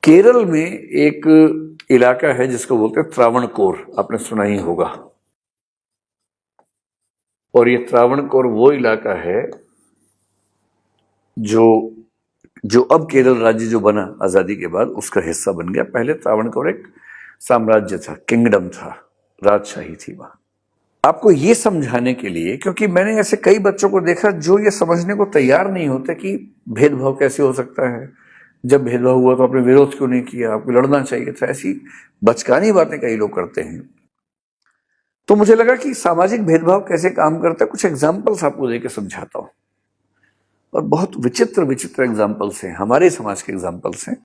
केरल में एक इलाका है जिसको बोलते हैं त्रावणकोर, आपने सुना ही होगा। और ये त्रावणकोर वो इलाका है जो जो अब केरल राज्य जो बना आजादी के बाद उसका हिस्सा बन गया। पहले त्रावणकोर एक साम्राज्य था, किंगडम था, राजशाही थी वहां। आपको ये समझाने के लिए, क्योंकि मैंने ऐसे कई बच्चों को देखा जो ये समझने को तैयार नहीं होते कि भेदभाव कैसे हो सकता है, जब भेदभाव हुआ तो आपने विरोध क्यों नहीं किया, आपको लड़ना चाहिए था, ऐसी बचकानी बातें कई लोग करते हैं। तो मुझे लगा कि सामाजिक भेदभाव कैसे काम करता है, कुछ एग्जाम्पल्स आपको देकर समझाता हूं। और बहुत विचित्र विचित्र एग्जाम्पल्स हैं, हमारे समाज के एग्जाम्पल्स हैं।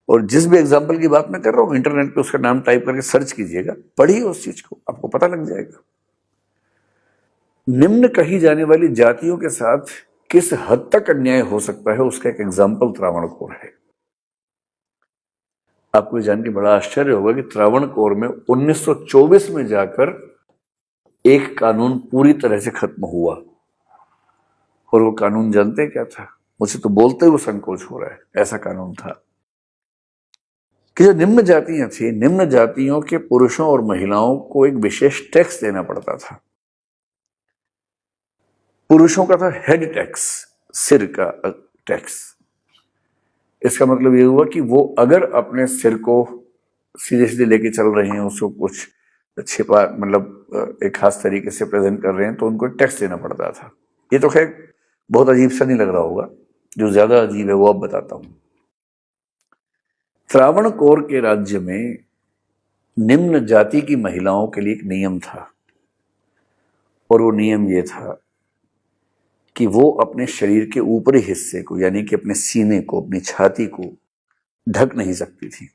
और जिस भी एग्जाम्पल की बात मैं कर रहा हूं, इंटरनेट पे उसका नाम टाइप करके सर्च कीजिएगा, पढ़िए उस चीज को, आपको पता लग जाएगा। निम्न कही जाने वाली जातियों के साथ किस हद तक अन्याय हो सकता है, उसका एक एग्जाम्पल त्रावणकोर है। आपको जान के बड़ा आश्चर्य होगा कि त्रावणकोर में 1924 में जाकर एक कानून पूरी तरह से खत्म हुआ। और वो कानून जानते क्या था? मुझे तो बोलते हुए संकोच हो रहा है। ऐसा कानून था कि जो निम्न जातियां थी, निम्न जातियों के पुरुषों और महिलाओं को एक विशेष टैक्स देना पड़ता था। पुरुषों का था हेड टैक्स, सिर का टैक्स। इसका मतलब ये हुआ कि वो अगर अपने सिर को सीधे सीधे लेके चल रहे हैं, उसको कुछ छिपा, मतलब एक खास तरीके से प्रेजेंट कर रहे हैं, तो उनको टैक्स देना पड़ता था। ये तो खैर बहुत अजीब सा नहीं लग रहा होगा, जो ज्यादा अजीब है वो अब बताता हूं। त्रावणकोर के राज्य में निम्न जाति की महिलाओं के लिए एक नियम था। और वो नियम ये था कि वो अपने शरीर के ऊपरी हिस्से को, यानी कि अपने सीने को, अपनी छाती को ढक नहीं सकती थी।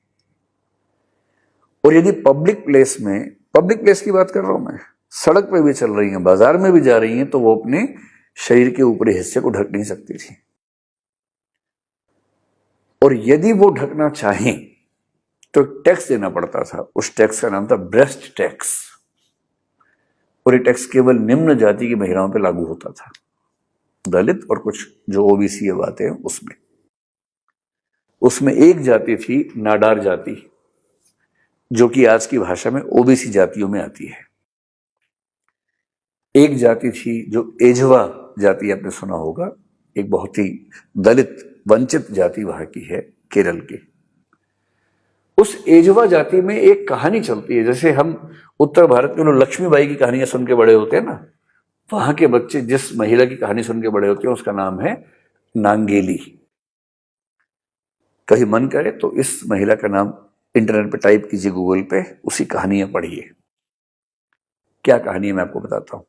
और यदि पब्लिक प्लेस की बात कर रहा हूं मैं, सड़क पे भी चल रही हैं, बाजार में भी जा रही हैं, तो वो अपने शरीर के ऊपरी हिस्से को ढक नहीं सकती थी। और यदि वो ढकना चाहें तो टैक्स देना पड़ता था। उस टैक्स का नाम था ब्रेस्ट टैक्स। और ये टैक्स केवल निम्न जाति की महिलाओं पर लागू होता था, दलित और कुछ जो ओबीसी आते हैं उसमें एक जाति थी नाडार जाति, जो कि आज की भाषा में ओबीसी जातियों में आती है। एक जाति थी जो एझवा जाति, आपने सुना होगा, एक बहुत ही दलित वंचित जाति वहां की है, केरल की। उस एझवा जाति में एक कहानी चलती है, जैसे हम उत्तर भारत में लोग लक्ष्मीबाई की कहानियां सुन के बड़े होते हैं ना, वहां के बच्चे जिस महिला की कहानी सुन के बड़े होते हैं उसका नाम है नांगेली। कहीं मन करे तो इस महिला का नाम इंटरनेट पे टाइप कीजिए, गूगल पे, उसी कहानियां पढ़िए। क्या कहानी है मैं आपको बताता हूं।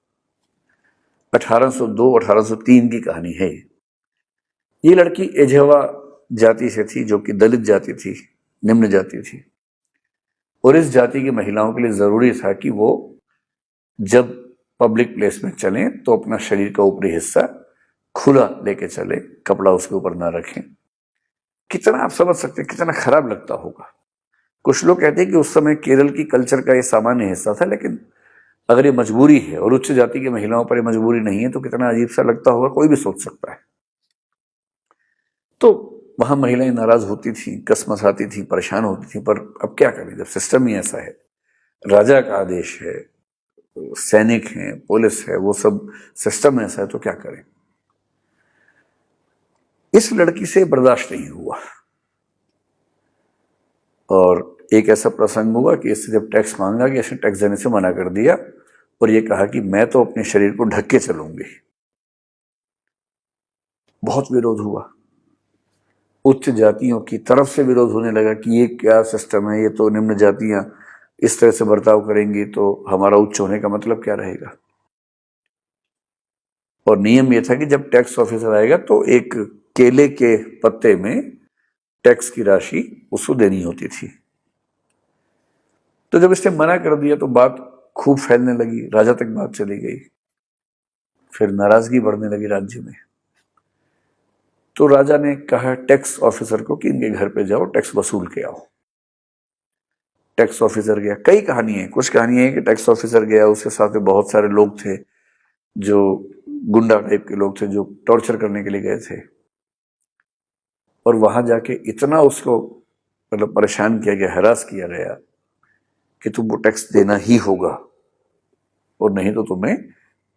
1802-1803 की कहानी है। ये लड़की एझवा जाति से थी, जो कि दलित जाति थी, निम्न जाति थी। और इस जाति की महिलाओं के लिए जरूरी था कि वो जब पब्लिक प्लेस में चलें तो अपना शरीर का ऊपरी हिस्सा खुला लेके चले, कपड़ा उसके ऊपर ना रखें। कितना आप समझ सकते हैं कितना खराब लगता होगा। कुछ लोग कहते हैं कि उस समय केरल की कल्चर का ये सामान्य हिस्सा था, लेकिन अगर ये मजबूरी है और उच्च जाति की महिलाओं पर ये मजबूरी नहीं है तो कितना अजीब सा लगता होगा, कोई भी सोच सकता है। तो वहां महिलाएं नाराज होती थी, कसमसाती थी, परेशान होती थी, पर अब क्या करें जब सिस्टम ही ऐसा है, राजा का आदेश है, सैनिक हैं, पुलिस है, वो सब सिस्टम ऐसा है, तो क्या करें। इस लड़की से बर्दाश्त नहीं हुआ और एक ऐसा प्रसंग हुआ कि इससे जब टैक्स मांगा कि इसने टैक्स देने से मना कर दिया और ये कहा कि मैं तो अपने शरीर को ढक के चलूंगी। बहुत विरोध हुआ, उच्च जातियों की तरफ से विरोध होने लगा कि ये क्या सिस्टम है, ये तो निम्न जातियां इस तरह से बर्ताव करेंगी तो हमारा उच्च होने का मतलब क्या रहेगा। और नियम ये था कि जब टैक्स ऑफिसर आएगा तो एक केले के पत्ते में टैक्स की राशि उसको देनी होती थी। तो जब इसने मना कर दिया तो बात खूब फैलने लगी, राजा तक बात चली गई। फिर नाराजगी बढ़ने लगी राज्य में। तो राजा ने कहा टैक्स ऑफिसर को कि इनके घर पे जाओ, टैक्स वसूल के आओ। टैक्स ऑफिसर गया। कई कहानी है, कुछ कहानी है कि टैक्स ऑफिसर गया, उसके साथ में बहुत सारे लोग थे जो गुंडा टाइप के लोग थे, जो टॉर्चर करने के लिए गए थे। और वहां जाके इतना उसको मतलब परेशान किया गया, हरास किया गया कि तुम वो टैक्स देना ही होगा और नहीं तो तुम्हें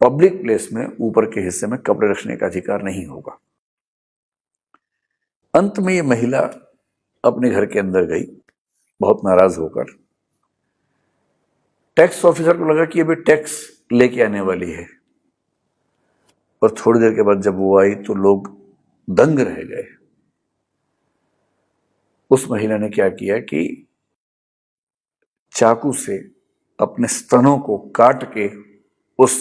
पब्लिक प्लेस में ऊपर के हिस्से में कपड़े रखने का अधिकार नहीं होगा। अंत में ये महिला अपने घर के अंदर गई बहुत नाराज होकर। टैक्स ऑफिसर को लगा कि अभी टैक्स लेके आने वाली है, और थोड़ी देर के बाद जब वो आई तो लोग दंग रह गए। उस महिला ने क्या किया कि चाकू से अपने स्तनों को काट के उस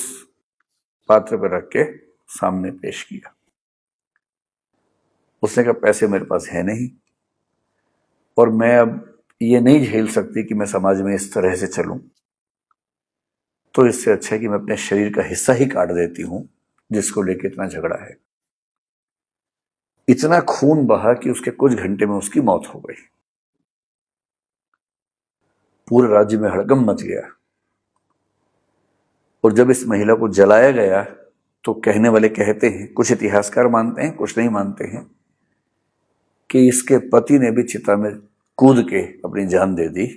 पात्र पर रख के सामने पेश किया। उसने कहा पैसे मेरे पास है नहीं और मैं अब ये नहीं झेल सकती कि मैं समाज में इस तरह से चलूं, तो इससे अच्छा है कि मैं अपने शरीर का हिस्सा ही काट देती हूं जिसको लेके इतना झगड़ा है। इतना खून बहा कि उसके कुछ घंटे में उसकी मौत हो गई। पूरे राज्य में हड़कंप मच गया और जब इस महिला को जलाया गया तो कहने वाले कहते हैं, कुछ इतिहासकार मानते हैं, कुछ नहीं मानते हैं, कि इसके पति ने भी चिता में कूद के अपनी जान दे दी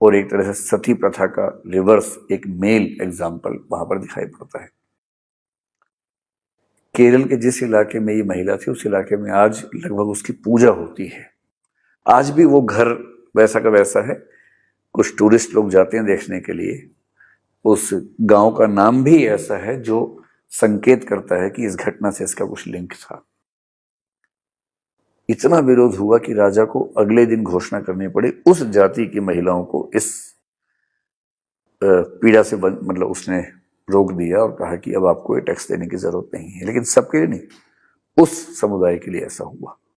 और एक तरह से सती प्रथा का रिवर्स एक मेल एग्जाम्पल वहां पर दिखाई पड़ता है। केरल के जिस इलाके में ये महिला थी उस इलाके में आज लगभग उसकी पूजा होती है। आज भी वो घर वैसा का वैसा है, कुछ टूरिस्ट लोग जाते हैं देखने के लिए। उस गांव का नाम भी ऐसा है जो संकेत करता है कि इस घटना से इसका कुछ लिंक था। इतना विरोध हुआ कि राजा को अगले दिन घोषणा करनी पड़ी उस जाति की महिलाओं को इस पीड़ा से मतलब उसने रोक दिया और कहा कि अब आपको ये टैक्स देने की जरूरत नहीं है। लेकिन सबके लिए नहीं, उस समुदाय के लिए ऐसा हुआ।